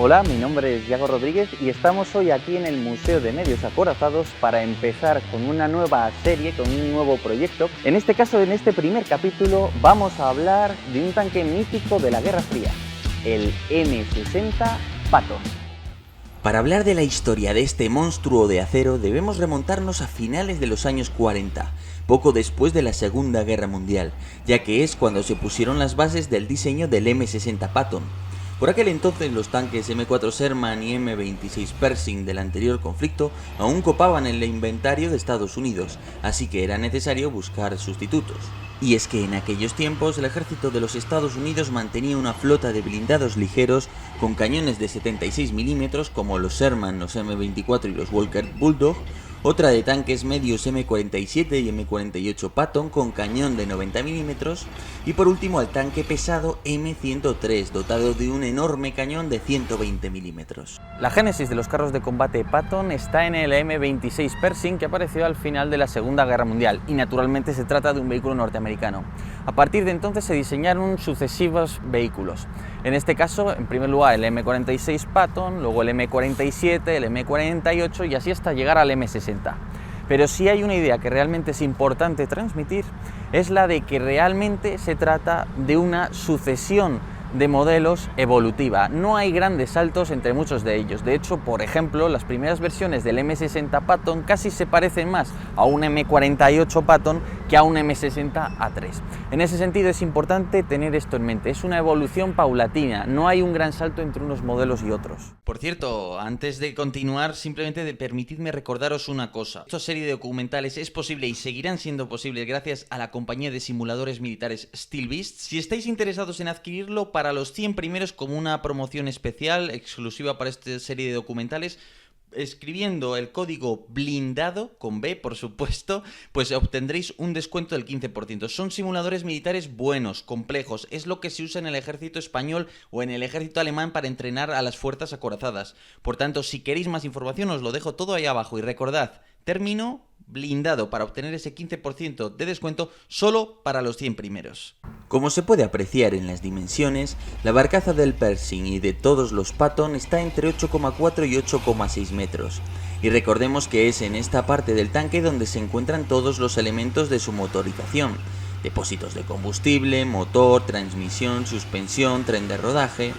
Hola, mi nombre es Yago Rodríguez y estamos hoy aquí en el Museo de Medios Acorazados para empezar con una nueva serie, con un nuevo proyecto. En este caso, en este primer capítulo, vamos a hablar de un tanque mítico de la Guerra Fría, el M60 Patton. Para hablar de la historia de este monstruo de acero debemos remontarnos a finales de los años 40, poco después de la Segunda Guerra Mundial, ya que es cuando se pusieron las bases del diseño del M60 Patton. Por aquel entonces los tanques M4 Sherman y M26 Pershing del anterior conflicto aún copaban el inventario de Estados Unidos, así que era necesario buscar sustitutos. Y es que en aquellos tiempos el ejército de los Estados Unidos mantenía una flota de blindados ligeros con cañones de 76 mm como los Sherman, los M24 y los Walker Bulldog, otra de tanques medios M47 y M48 Patton con cañón de 90 mm y por último al tanque pesado M103 dotado de un enorme cañón de 120 mm. La génesis de los carros de combate Patton está en el M26 Pershing que apareció al final de la Segunda Guerra Mundial y naturalmente se trata de un vehículo norteamericano. A partir de entonces se diseñaron sucesivos vehículos. En este caso, en primer lugar el M46 Patton, luego el M47, el M48 y así hasta llegar al M60. Pero si hay una idea que realmente es importante transmitir, es la de que realmente se trata de una sucesión de modelos evolutiva. No hay grandes saltos entre muchos de ellos. De hecho, por ejemplo, las primeras versiones del M60 Patton casi se parecen más a un M48 Patton que a un M60 A3. En ese sentido es importante tener esto en mente. Es una evolución paulatina, no hay un gran salto entre unos modelos y otros. Por cierto, antes de continuar, simplemente permitidme recordaros una cosa. Esta serie de documentales es posible y seguirán siendo posibles gracias a la compañía de simuladores militares Steel Beast. Si estáis interesados en adquirirlo, para los 100 primeros como una promoción especial exclusiva para esta serie de documentales, escribiendo el código blindado, con B por supuesto, pues obtendréis un descuento del 15%. Son simuladores militares buenos, complejos, es lo que se usa en el ejército español o en el ejército alemán para entrenar a las fuerzas acorazadas. Por tanto, si queréis más información os lo dejo todo ahí abajo y recordad, término blindado para obtener ese 15% de descuento solo para los 100 primeros. Como se puede apreciar en las dimensiones, la barcaza del Pershing y de todos los Patton está entre 8,4 y 8,6 metros. Y recordemos que es en esta parte del tanque donde se encuentran todos los elementos de su motorización: depósitos de combustible, motor, transmisión, suspensión, tren de rodaje.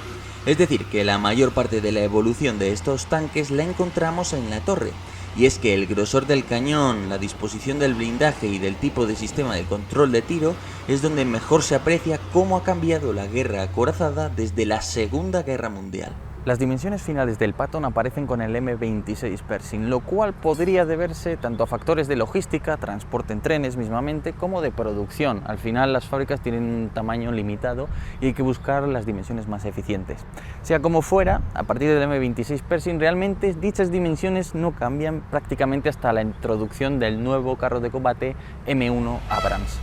Es decir, que la mayor parte de la evolución de estos tanques la encontramos en la torre. Y es que el grosor del cañón, la disposición del blindaje y del tipo de sistema de control de tiro es donde mejor se aprecia cómo ha cambiado la guerra acorazada desde la Segunda Guerra Mundial. Las dimensiones finales del Patton aparecen con el M26 Pershing, lo cual podría deberse tanto a factores de logística, transporte en trenes mismamente, como de producción. Al final las fábricas tienen un tamaño limitado y hay que buscar las dimensiones más eficientes. Sea como fuera, a partir del M26 Pershing realmente dichas dimensiones no cambian prácticamente hasta la introducción del nuevo carro de combate M1 Abrams.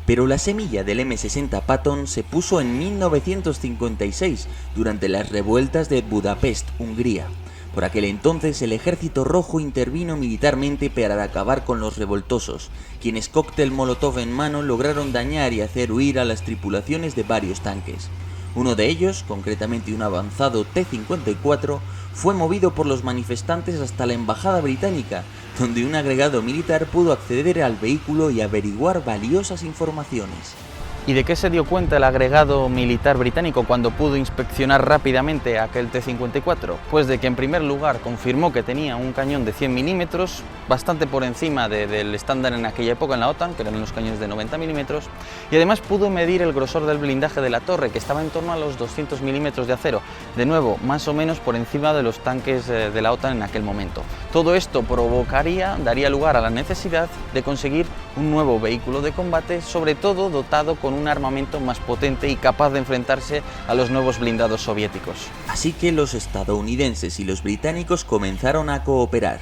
Pero la semilla del M60 Patton se puso en 1956 durante las revueltas de Budapest, Hungría. Por aquel entonces el Ejército Rojo intervino militarmente para acabar con los revoltosos, quienes cóctel molotov en mano lograron dañar y hacer huir a las tripulaciones de varios tanques. Uno de ellos, concretamente un avanzado T-54, fue movido por los manifestantes hasta la embajada británica, donde un agregado militar pudo acceder al vehículo y averiguar valiosas informaciones. ¿Y de qué se dio cuenta el agregado militar británico cuando pudo inspeccionar rápidamente aquel T-54? Pues de que en primer lugar confirmó que tenía un cañón de 100 mm, bastante por encima del estándar en aquella época en la OTAN, que eran los cañones de 90 mm, y además pudo medir el grosor del blindaje de la torre, que estaba en torno a los 200 mm de acero, de nuevo, más o menos por encima de los tanques de la OTAN en aquel momento. Todo esto daría lugar a la necesidad de conseguir un nuevo vehículo de combate, sobre todo dotado con un armamento más potente y capaz de enfrentarse a los nuevos blindados soviéticos. Así que los estadounidenses y los británicos comenzaron a cooperar.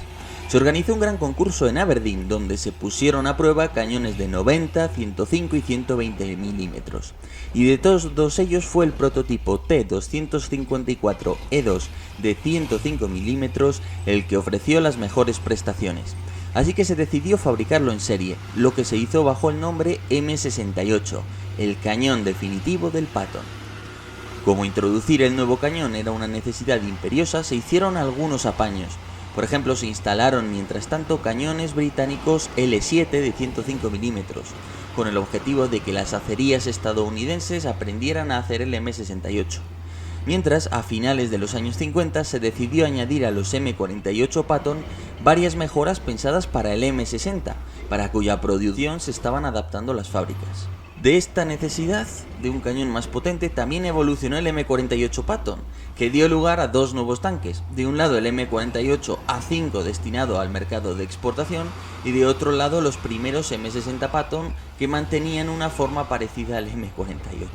Se organizó un gran concurso en Aberdeen donde se pusieron a prueba cañones de 90, 105 y 120 milímetros. Y de todos ellos fue el prototipo T-254E2 de 105 milímetros el que ofreció las mejores prestaciones. Así que se decidió fabricarlo en serie, lo que se hizo bajo el nombre M68, el cañón definitivo del Patton. Como introducir el nuevo cañón era una necesidad imperiosa, se hicieron algunos apaños. Por ejemplo, se instalaron mientras tanto cañones británicos L7 de 105 mm, con el objetivo de que las acerías estadounidenses aprendieran a hacer el M68. Mientras, a finales de los años 50 se decidió añadir a los M48 Patton varias mejoras pensadas para el M60, para cuya producción se estaban adaptando las fábricas. De esta necesidad de un cañón más potente también evolucionó el M48 Patton, que dio lugar a dos nuevos tanques, de un lado el M48 A5 destinado al mercado de exportación y de otro lado los primeros M60 Patton que mantenían una forma parecida al M48.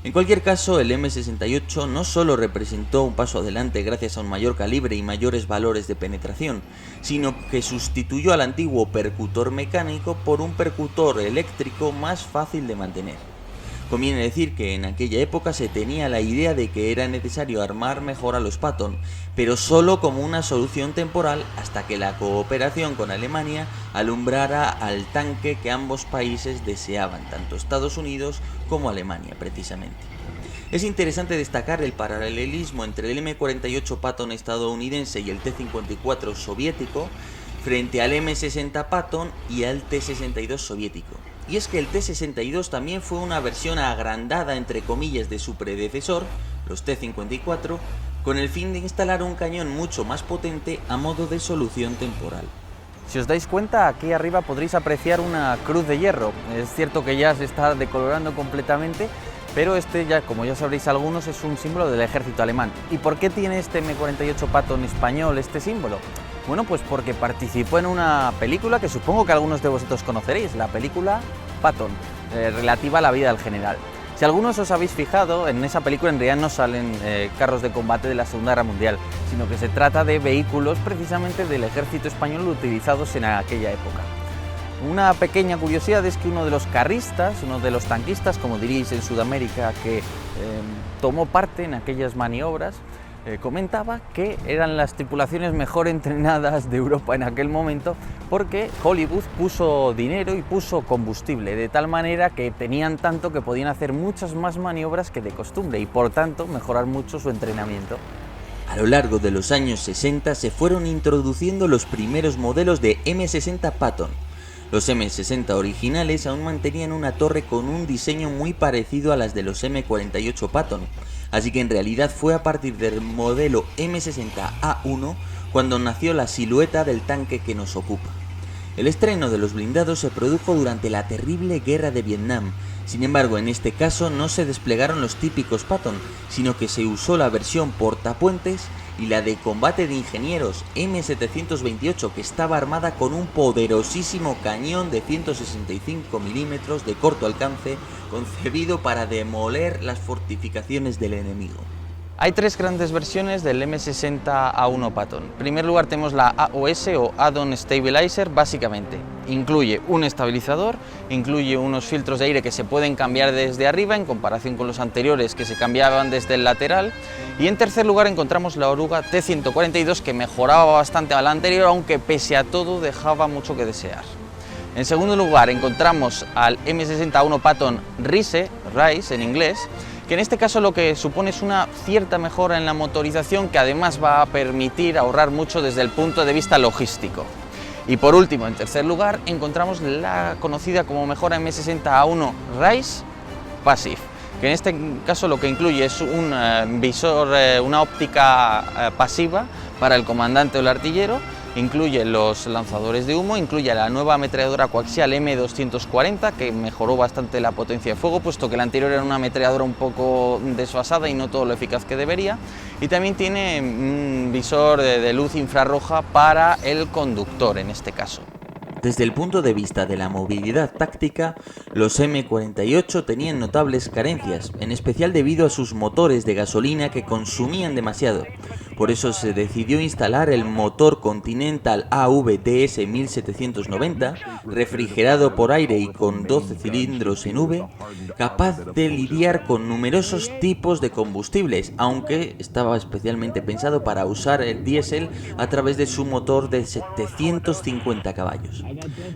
En cualquier caso, el M68 no solo representó un paso adelante gracias a un mayor calibre y mayores valores de penetración, sino que sustituyó al antiguo percutor mecánico por un percutor eléctrico más fácil de mantener. Conviene decir que en aquella época se tenía la idea de que era necesario armar mejor a los Patton, pero solo como una solución temporal hasta que la cooperación con Alemania alumbrara al tanque que ambos países deseaban, tanto Estados Unidos como Alemania precisamente. Es interesante destacar el paralelismo entre el M48 Patton estadounidense y el T-54 soviético frente al M60 Patton y al T-62 soviético. Y es que el T-62 también fue una versión agrandada entre comillas de su predecesor, los T-54, con el fin de instalar un cañón mucho más potente a modo de solución temporal. Si os dais cuenta, aquí arriba podréis apreciar una cruz de hierro. Es cierto que ya se está decolorando completamente, pero este ya, como ya sabréis algunos, es un símbolo del ejército alemán. ¿Y por qué tiene este M48 Patton español este símbolo? Bueno, pues porque participó en una película que supongo que algunos de vosotros conoceréis, la película Patton, relativa a la vida del general. Si algunos os habéis fijado, en esa película en realidad no salen carros de combate de la Segunda Guerra Mundial, sino que se trata de vehículos precisamente del ejército español utilizados en aquella época. Una pequeña curiosidad es que uno de los carristas, uno de los tanquistas, como diréis en Sudamérica, que tomó parte en aquellas maniobras, comentaba que eran las tripulaciones mejor entrenadas de Europa en aquel momento porque Hollywood puso dinero y puso combustible, de tal manera que tenían tanto que podían hacer muchas más maniobras que de costumbre y por tanto mejorar mucho su entrenamiento. A lo largo de los años 60 se fueron introduciendo los primeros modelos de M60 Patton. Los M60 originales aún mantenían una torre con un diseño muy parecido a las de los M48 Patton, así que en realidad fue a partir del modelo M60A1 cuando nació la silueta del tanque que nos ocupa. El estreno de los blindados se produjo durante la terrible guerra de Vietnam. Sin embargo, en este caso no se desplegaron los típicos Patton, sino que se usó la versión portapuentes y la de combate de ingenieros M728, que estaba armada con un poderosísimo cañón de 165 mm de corto alcance, concebido para demoler las fortificaciones del enemigo. Hay tres grandes versiones del M60A1 Patton. En primer lugar tenemos la AOS o Add-on Stabilizer, básicamente. Incluye un estabilizador, incluye unos filtros de aire que se pueden cambiar desde arriba en comparación con los anteriores que se cambiaban desde el lateral. Y en tercer lugar encontramos la oruga T142 que mejoraba bastante a la anterior, aunque pese a todo dejaba mucho que desear. En segundo lugar encontramos al M60A1 Patton Rise en inglés, que en este caso lo que supone es una cierta mejora en la motorización que además va a permitir ahorrar mucho desde el punto de vista logístico. Y por último, en tercer lugar, encontramos la conocida como mejora M60A1 Rise Passive, que en este caso lo que incluye es un visor, una óptica pasiva para el comandante o el artillero, incluye los lanzadores de humo, incluye la nueva ametralladora coaxial M240 que mejoró bastante la potencia de fuego, puesto que la anterior era una ametralladora un poco desfasada y no todo lo eficaz que debería, y también tiene un visor de luz infrarroja para el conductor en este caso. Desde el punto de vista de la movilidad táctica, los M48 tenían notables carencias, en especial debido a sus motores de gasolina que consumían demasiado. Por eso se decidió instalar el motor Continental AVTS 1790, refrigerado por aire y con 12 cilindros en V, capaz de lidiar con numerosos tipos de combustibles, aunque estaba especialmente pensado para usar el diésel a través de su motor de 750 caballos.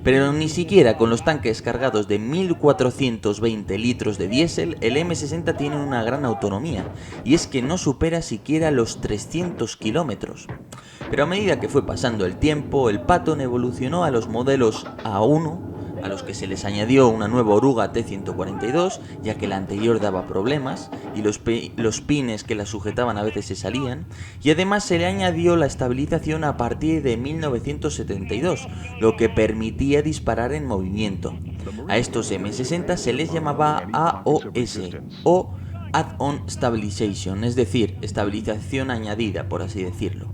Pero ni siquiera con los tanques cargados de 1420 litros de diésel, el M60 tiene una gran autonomía, y es que no supera siquiera los 300 kilómetros. Pero a medida que fue pasando el tiempo, el Patton evolucionó a los modelos A1, a los que se les añadió una nueva oruga T142, ya que la anterior daba problemas y los pines que la sujetaban a veces se salían, y además se le añadió la estabilización a partir de 1972, lo que permitía disparar en movimiento. A estos M60 se les llamaba AOS, o Add-on Stabilization, es decir, estabilización añadida, por así decirlo.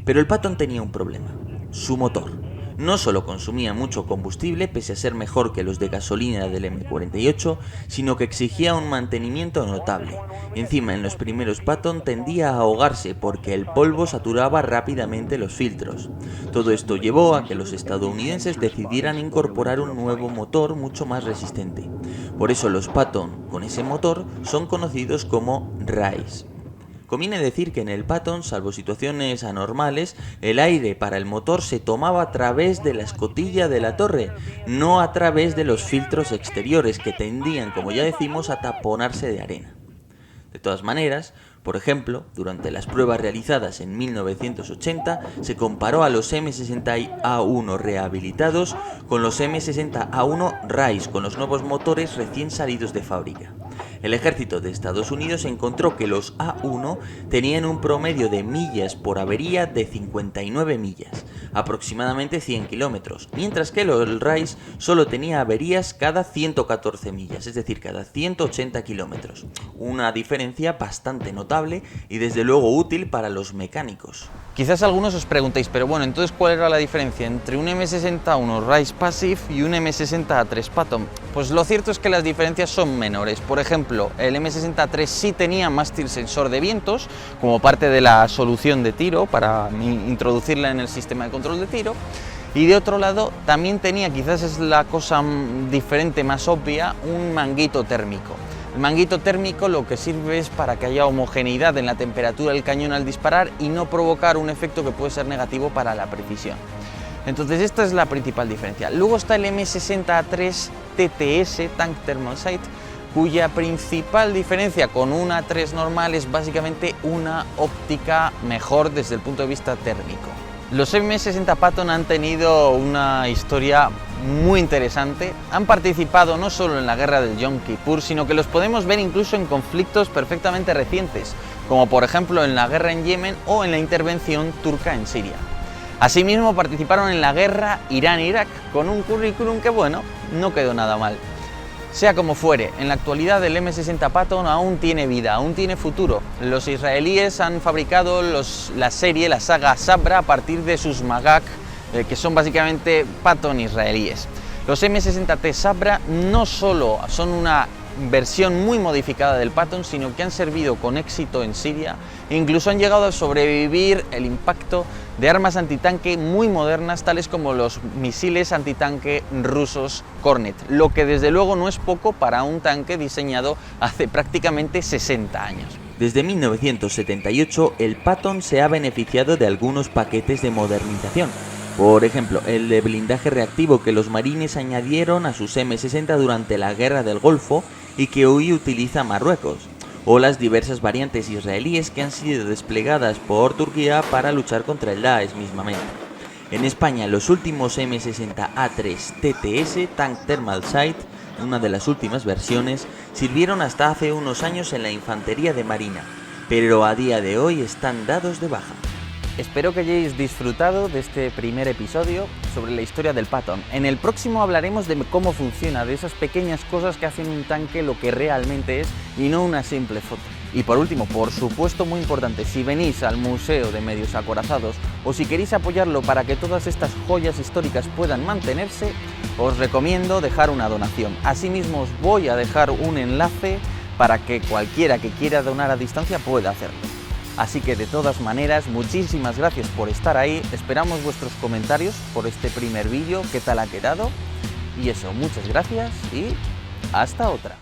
Pero el Patton tenía un problema: su motor. No solo consumía mucho combustible, pese a ser mejor que los de gasolina del M48, sino que exigía un mantenimiento notable. Encima, en los primeros Patton tendía a ahogarse porque el polvo saturaba rápidamente los filtros. Todo esto llevó a que los estadounidenses decidieran incorporar un nuevo motor mucho más resistente. Por eso los Patton con ese motor son conocidos como RICE. Conviene decir que en el Patton, salvo situaciones anormales, el aire para el motor se tomaba a través de la escotilla de la torre, no a través de los filtros exteriores que tendían, como ya decimos, a taponarse de arena. De todas maneras, por ejemplo, durante las pruebas realizadas en 1980, se comparó a los M60A1 rehabilitados con los M60A1 RICE, con los nuevos motores recién salidos de fábrica. El ejército de Estados Unidos encontró que los A1 tenían un promedio de millas por avería de 59 millas, aproximadamente 100 kilómetros, mientras que el RICE solo tenía averías cada 114 millas, es decir, cada 180 kilómetros. Una diferencia bastante notable y desde luego útil para los mecánicos. Quizás algunos os preguntéis, pero bueno, entonces ¿cuál era la diferencia entre un M60A1 RICE Passive y un M60A3 Patton? Pues lo cierto es que las diferencias son menores. Por ejemplo, el M60A3 sí tenía mástil sensor de vientos como parte de la solución de tiro para introducirla en el sistema de control de tiro. Y de otro lado también tenía, quizás es la cosa diferente más obvia, un manguito térmico. El manguito térmico lo que sirve es para que haya homogeneidad en la temperatura del cañón al disparar y no provocar un efecto que puede ser negativo para la precisión. Entonces esta es la principal diferencia. Luego está el M60A3 TTS, Tank Thermal Sight, cuya principal diferencia con un A3 normal es básicamente una óptica mejor desde el punto de vista térmico. Los M60 Patton han tenido una historia muy interesante, han participado no solo en la guerra del Yom Kippur, sino que los podemos ver incluso en conflictos perfectamente recientes, como por ejemplo en la guerra en Yemen o en la intervención turca en Siria. Asimismo participaron en la guerra Irán-Irak, con un currículum que bueno, no quedó nada mal. Sea como fuere, en la actualidad el M60 Patton aún tiene vida, aún tiene futuro. Los israelíes han fabricado la saga Sabra, a partir de sus Magak, que son básicamente Patton israelíes. Los M60T Sabra no solo son una versión muy modificada del Patton, sino que han servido con éxito en Siria e incluso han llegado a sobrevivir el impacto de armas antitanque muy modernas, tales como los misiles antitanque rusos Kornet, lo que desde luego no es poco para un tanque diseñado hace prácticamente 60 años. Desde 1978, el Patton se ha beneficiado de algunos paquetes de modernización. Por ejemplo, el de blindaje reactivo que los marines añadieron a sus M60 durante la Guerra del Golfo y que hoy utiliza Marruecos, o las diversas variantes israelíes que han sido desplegadas por Turquía para luchar contra el Daesh mismamente. En España, los últimos M60A3 TTS, Tank Thermal Sight, una de las últimas versiones, sirvieron hasta hace unos años en la infantería de marina, pero a día de hoy están dados de baja. Espero que hayáis disfrutado de este primer episodio sobre la historia del Patton. En el próximo hablaremos de cómo funciona, de esas pequeñas cosas que hacen un tanque lo que realmente es y no una simple foto. Y por último, por supuesto muy importante, si venís al Museo de Medios Acorazados o si queréis apoyarlo para que todas estas joyas históricas puedan mantenerse, os recomiendo dejar una donación. Asimismo os voy a dejar un enlace para que cualquiera que quiera donar a distancia pueda hacerlo. Así que de todas maneras, muchísimas gracias por estar ahí, esperamos vuestros comentarios por este primer vídeo, qué tal ha quedado, y eso, muchas gracias y hasta otra.